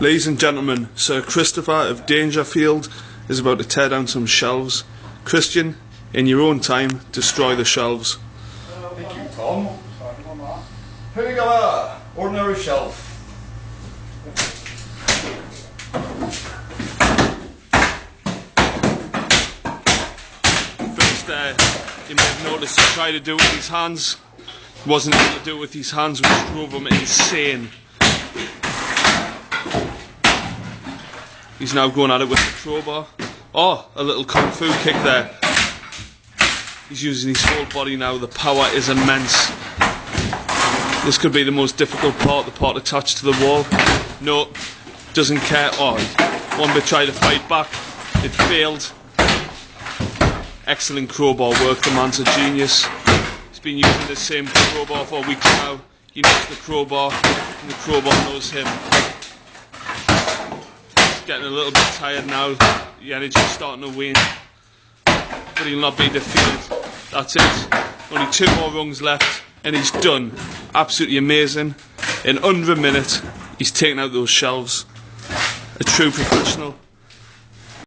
Ladies and gentlemen, Sir Christopher of Dangerfield is about to tear down some shelves. Christian, in your own time, destroy the shelves. Thank you, Tom. Here we go, ordinary shelf. First, you may have noticed he tried to do it with his hands. He wasn't able to do it with his hands, which drove him insane. He's now going at it with the crowbar. Oh, a little kung fu kick there. He's using his whole body now. The power is immense. This could be the most difficult part, the part attached to the wall. No, doesn't care. Oh, one bit tried to fight back. It failed. Excellent crowbar work. The man's a genius. He's been using the same crowbar for weeks now. He knows the crowbar, and the crowbar knows him. Getting a little bit tired now, the energy's starting to wane, but he'll not be defeated. That's it, only 2 more rungs left and he's done. Absolutely amazing. In under a minute he's taken out those shelves. A true professional.